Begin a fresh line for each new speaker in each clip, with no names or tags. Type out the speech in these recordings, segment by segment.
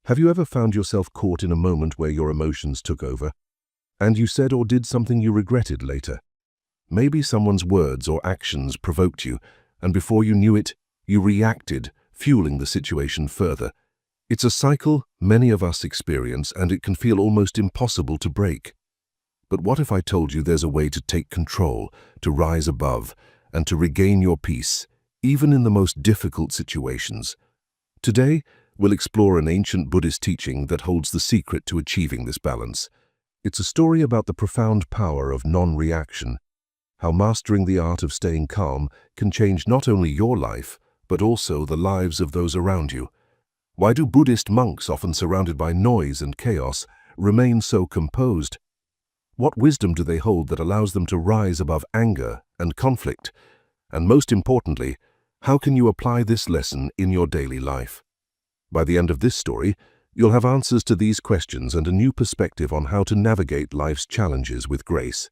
Have you ever found yourself caught in a moment where your emotions took over, and you said or did something you regretted later? Maybe someone's words or actions provoked you, and before you knew it, you reacted, fueling the situation further. It's a cycle many of us experience, and it can feel almost impossible to break. But what if I told you there's a way to take control, to rise above, and to regain your peace, even in the most difficult situations? Today, we'll explore an ancient Buddhist teaching that holds the secret to achieving this balance. It's a story about the profound power of non-reaction, how mastering the art of staying calm can change not only your life, but also the lives of those around you. Why do Buddhist monks, often surrounded by noise and chaos, remain so composed? What wisdom do they hold that allows them to rise above anger and conflict? And most importantly, how can you apply this lesson in your daily life? By the end of this story, you'll have answers to these questions and a new perspective on how to navigate life's challenges with grace.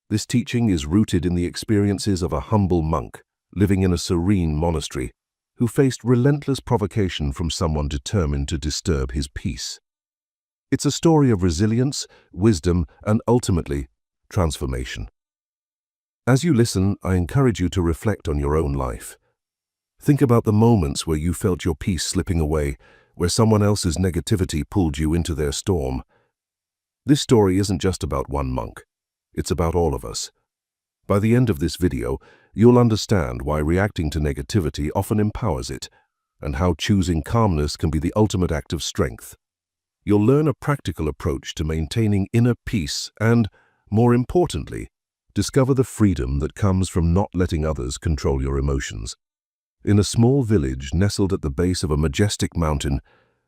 This teaching is rooted in the experiences of a humble monk living in a serene monastery who faced relentless provocation from someone determined to disturb his peace. It's a story of resilience, wisdom, and ultimately, transformation. As you listen, I encourage you to reflect on your own life. Think about the moments where you felt your peace slipping away, where someone else's negativity pulled you into their storm. This story isn't just about one monk. It's about all of us. By the end of this video, you'll understand why reacting to negativity often empowers it, and how choosing calmness can be the ultimate act of strength. You'll learn a practical approach to maintaining inner peace and, more importantly, discover the freedom that comes from not letting others control your emotions. In a small village nestled at the base of a majestic mountain,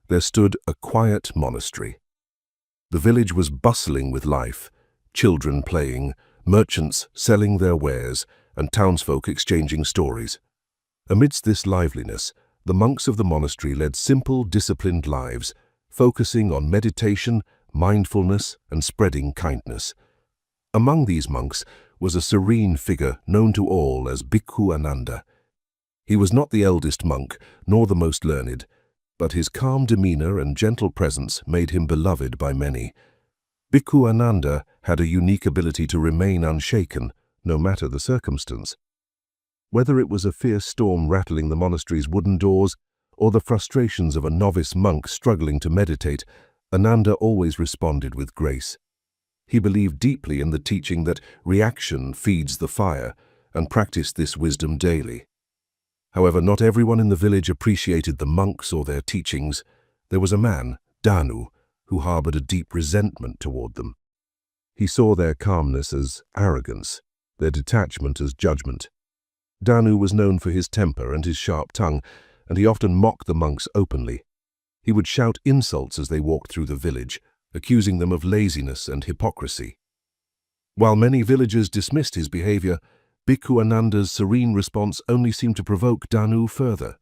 there stood a quiet monastery. The village was bustling with life, children playing, merchants selling their wares, and townsfolk exchanging stories. Amidst this liveliness, the monks of the monastery led simple, disciplined lives, focusing on meditation, mindfulness, and spreading kindness. Among these monks was a serene figure known to all as Bhikkhu Ananda. He was not the eldest monk, nor the most learned, but his calm demeanor and gentle presence made him beloved by many. Bhikkhu Ananda had a unique ability to remain unshaken, no matter the circumstance. Whether it was a fierce storm rattling the monastery's wooden doors, or the frustrations of a novice monk struggling to meditate, Ananda always responded with grace. He believed deeply in the teaching that reaction feeds the fire, and practiced this wisdom daily. However, not everyone in the village appreciated the monks or their teachings. There was a man, Danu, who harbored a deep resentment toward them. He saw their calmness as arrogance, their detachment as judgment. Danu was known for his temper and his sharp tongue, and he often mocked the monks openly. He would shout insults as they walked through the village, accusing them of laziness and hypocrisy. While many villagers dismissed his behavior, Bhikkhu Ananda's serene response only seemed to provoke Danu further.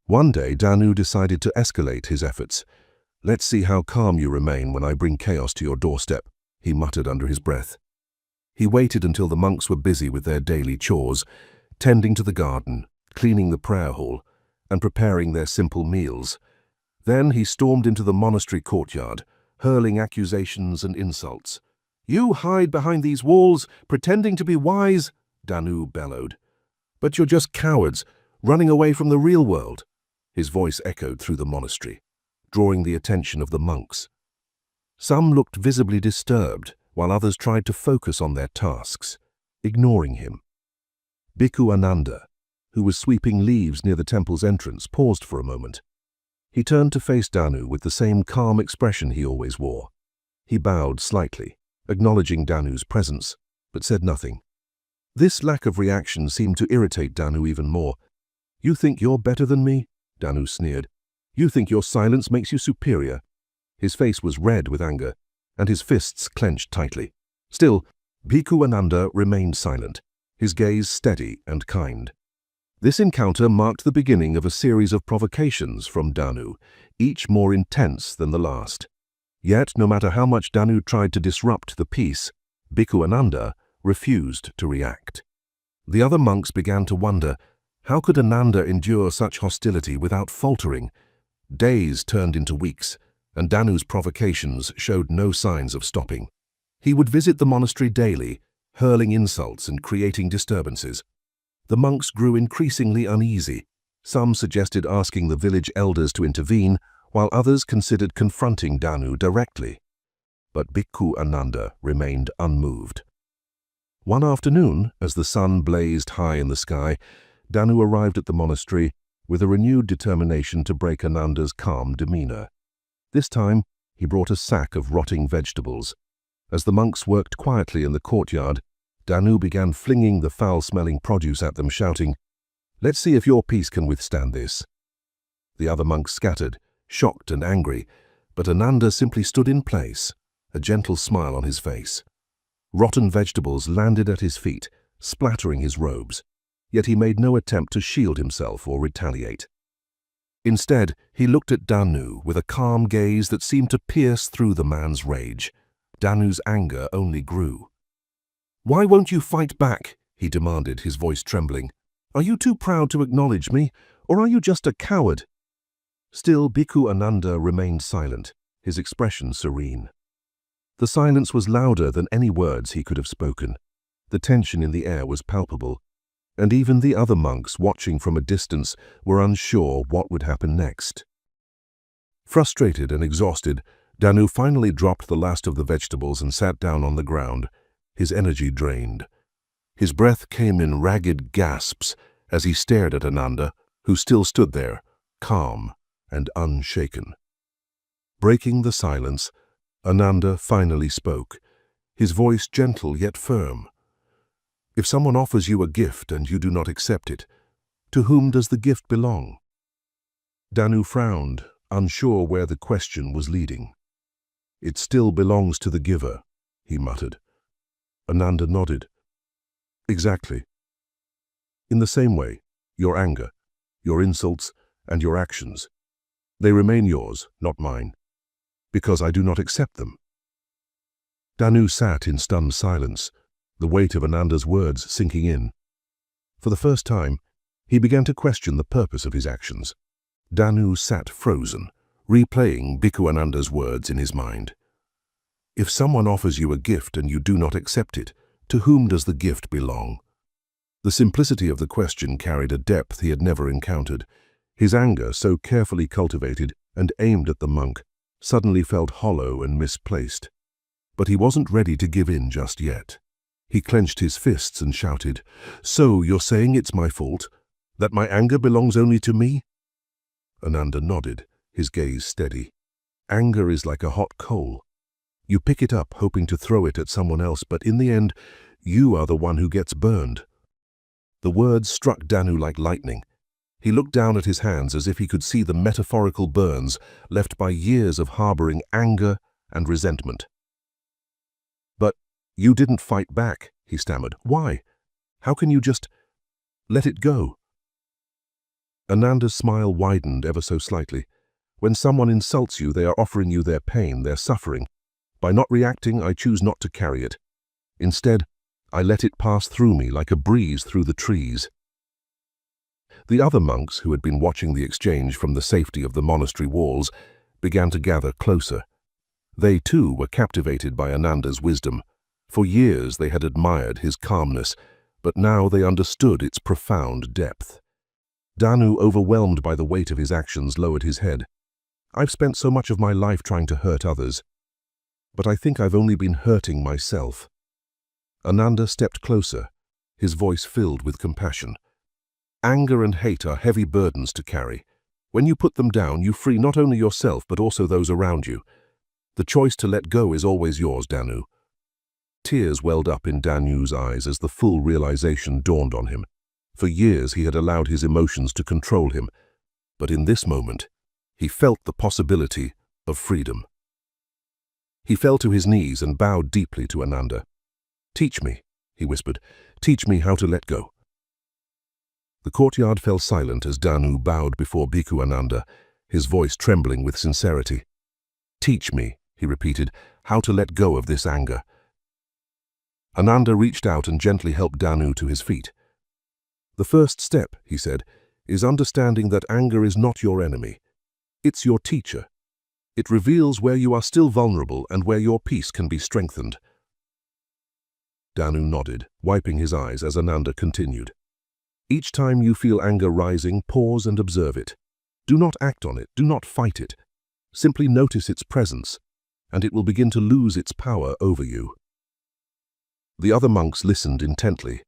One day, Danu decided to escalate his efforts. "Let's see how calm you remain when I bring chaos to your doorstep," he muttered under his breath. He waited until the monks were busy with their daily chores, tending to the garden, cleaning the prayer hall, and preparing their simple meals. Then he stormed into the monastery courtyard, hurling accusations and insults. "You hide behind these walls, pretending to be wise," Danu bellowed. "But you're just cowards, running away from the real world." His voice echoed through the monastery, drawing the attention of the monks. Some looked visibly disturbed, while others tried to focus on their tasks, ignoring him. Bhikkhu Ananda, who was sweeping leaves near the temple's entrance, paused for a moment. He turned to face Danu with the same calm expression he always wore. He bowed slightly, acknowledging Danu's presence, but said nothing. This lack of reaction seemed to irritate Danu even more. "You think you're better than me?" Danu sneered. "You think your silence makes you superior?" His face was red with anger, and his fists clenched tightly. Still, Bhikkhu Ananda remained silent, his gaze steady and kind. This encounter marked the beginning of a series of provocations from Danu, each more intense than the last. Yet, no matter how much Danu tried to disrupt the peace, Bhikkhu Ananda refused to react. The other monks began to wonder, how could Ananda endure such hostility without faltering? Days turned into weeks, and Danu's provocations showed no signs of stopping. He would visit the monastery daily, hurling insults and creating disturbances. The monks grew increasingly uneasy. Some suggested asking the village elders to intervene, while others considered confronting Danu directly. But Bhikkhu Ananda remained unmoved. One afternoon, as the sun blazed high in the sky, Danu arrived at the monastery with a renewed determination to break Ananda's calm demeanor. This time, he brought a sack of rotting vegetables. As the monks worked quietly in the courtyard, Danu began flinging the foul-smelling produce at them, shouting, "Let's see if your piece can withstand this." The other monks scattered, shocked and angry, but Ananda simply stood in place, a gentle smile on his face. Rotten vegetables landed at his feet, splattering his robes, yet he made no attempt to shield himself or retaliate. Instead, he looked at Danu with a calm gaze that seemed to pierce through the man's rage. Danu's anger only grew. "Why won't you fight back?" he demanded, his voice trembling. "Are you too proud to acknowledge me, or are you just a coward?" Still, Bhikkhu Ananda remained silent, his expression serene. The silence was louder than any words he could have spoken. The tension in the air was palpable, and even the other monks watching from a distance were unsure what would happen next. Frustrated and exhausted, Danu finally dropped the last of the vegetables and sat down on the ground, his energy drained. His breath came in ragged gasps as he stared at Ananda, who still stood there, calm and unshaken. Breaking the silence, Ananda finally spoke, his voice gentle yet firm. "If someone offers you a gift and you do not accept it, to whom does the gift belong?" Danu frowned, unsure where the question was leading. "It still belongs to the giver," he muttered. Ananda nodded. "Exactly. In the same way, your anger, your insults, and your actions, they remain yours, not mine, because I do not accept them." Danu sat in stunned silence, the weight of Ananda's words sinking in. For the first time, he began to question the purpose of his actions. Danu sat frozen, replaying Bhikkhu Ananda's words in his mind. "If someone offers you a gift and you do not accept it, to whom does the gift belong?" The simplicity of the question carried a depth he had never encountered. His anger, so carefully cultivated and aimed at the monk, suddenly felt hollow and misplaced. But he wasn't ready to give in just yet. He clenched his fists and shouted, "So you're saying it's my fault? That my anger belongs only to me?" Ananda nodded, his gaze steady. "Anger is like a hot coal. You pick it up hoping to throw it at someone else, but in the end, you are the one who gets burned." The words struck Danu like lightning. He looked down at his hands as if he could see the metaphorical burns left by years of harboring anger and resentment. "But you didn't fight back," he stammered. "Why? How can you just let it go?" Ananda's smile widened ever so slightly. When someone insults you, they are offering you their pain, their suffering. By not reacting, I choose not to carry it. Instead, I let it pass through me like a breeze through the trees. The other monks, who had been watching the exchange from the safety of the monastery walls, began to gather closer. They too were captivated by Ananda's wisdom. For years they had admired his calmness, but now they understood its profound depth. Danu, overwhelmed by the weight of his actions, lowered his head. "I've spent so much of my life trying to hurt others, but I think I've only been hurting myself." Ananda stepped closer, his voice filled with compassion. "Anger and hate are heavy burdens to carry. When you put them down, you free not only yourself but also those around you. The choice to let go is always yours, Danu." Tears welled up in Danu's eyes as the full realization dawned on him. For years he had allowed his emotions to control him, but in this moment, he felt the possibility of freedom. He fell to his knees and bowed deeply to Ananda. "Teach me," he whispered, "teach me how to let go." The courtyard fell silent as Danu bowed before Bhikkhu Ananda, his voice trembling with sincerity. "Teach me," he repeated, "how to let go of this anger." Ananda reached out and gently helped Danu to his feet. "The first step," he said, "is understanding that anger is not your enemy. It's your teacher. It reveals where you are still vulnerable and where your peace can be strengthened. Danu nodded, wiping his eyes as Ananda continued. Each time you feel anger rising, pause and observe it. Do not act on it, do not fight it. Simply notice its presence, and it will begin to lose its power over you. The other monks listened intently,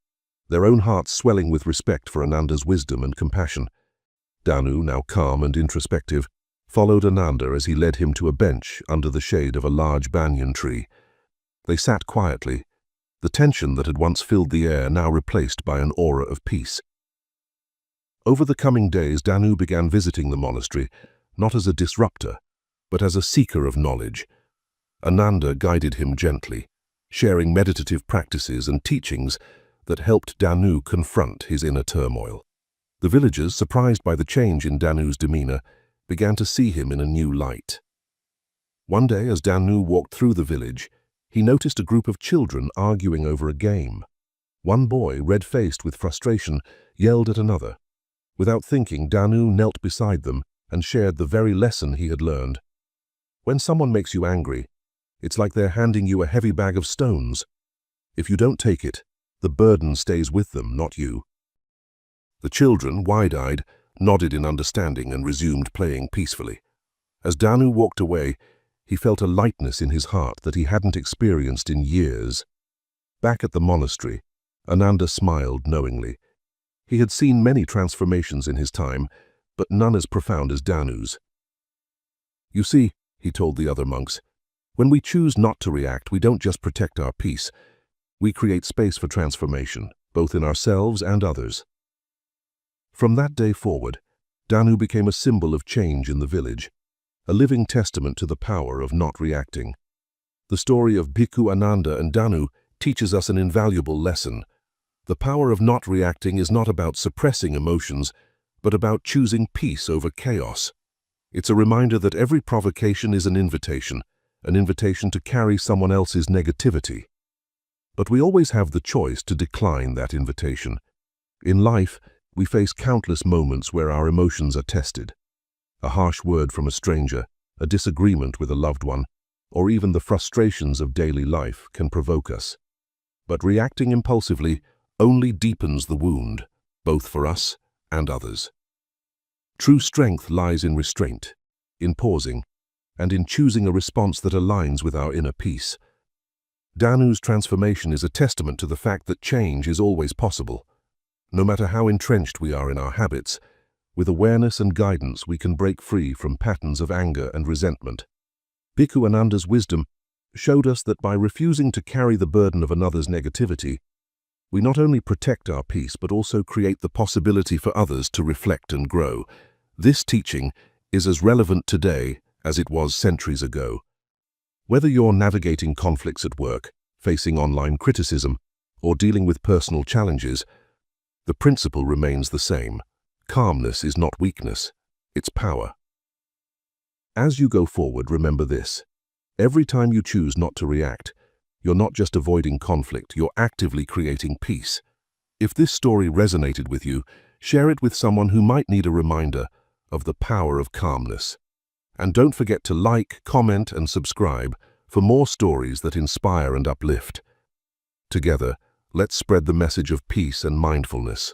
their own hearts swelling with respect for Ananda's wisdom and compassion. Danu, now calm and introspective, followed Ananda as he led him to a bench under the shade of a large banyan tree. They sat quietly, the tension that had once filled the air now replaced by an aura of peace. Over the coming days, Danu began visiting the monastery, not as a disruptor, but as a seeker of knowledge. Ananda guided him gently, sharing meditative practices and teachings that helped Danu confront his inner turmoil. The villagers, surprised by the change in Danu's demeanor, began to see him in a new light. One day, as Danu walked through the village, he noticed a group of children arguing over a game. One boy, red-faced with frustration, yelled at another. Without thinking, Danu knelt beside them and shared the very lesson he had learned. When someone makes you angry, it's like they're handing you a heavy bag of stones. If you don't take it, the burden stays with them, not you. The children, wide-eyed, nodded in understanding and resumed playing peacefully. As Danu walked away, he felt a lightness in his heart that he hadn't experienced in years. Back at the monastery, Ananda smiled knowingly. He had seen many transformations in his time, but none as profound as Danu's. You see, he told the other monks, when we choose not to react, we don't just protect our peace. We create space for transformation, both in ourselves and others. From that day forward, Danu became a symbol of change in the village, a living testament to the power of not reacting. The story of Bhikkhu Ananda and Danu teaches us an invaluable lesson. The power of not reacting is not about suppressing emotions, but about choosing peace over chaos. It's a reminder that every provocation is an invitation to carry someone else's negativity. But we always have the choice to decline that invitation. In life, we face countless moments where our emotions are tested. A harsh word from a stranger, a disagreement with a loved one, or even the frustrations of daily life can provoke us. But reacting impulsively only deepens the wound, both for us and others. True strength lies in restraint, in pausing, and in choosing a response that aligns with our inner peace. Danu's transformation is a testament to the fact that change is always possible. No matter how entrenched we are in our habits, with awareness and guidance we can break free from patterns of anger and resentment. Bhikkhu Ananda's wisdom showed us that by refusing to carry the burden of another's negativity, we not only protect our peace but also create the possibility for others to reflect and grow. This teaching is as relevant today as it was centuries ago. Whether you're navigating conflicts at work, facing online criticism, or dealing with personal challenges, the principle remains the same. Calmness is not weakness, it's power. As you go forward, remember this. Every time you choose not to react, you're not just avoiding conflict, you're actively creating peace. If this story resonated with you, share it with someone who might need a reminder of the power of calmness. And don't forget to like, comment, and subscribe for more stories that inspire and uplift. Together, let's spread the message of peace and mindfulness.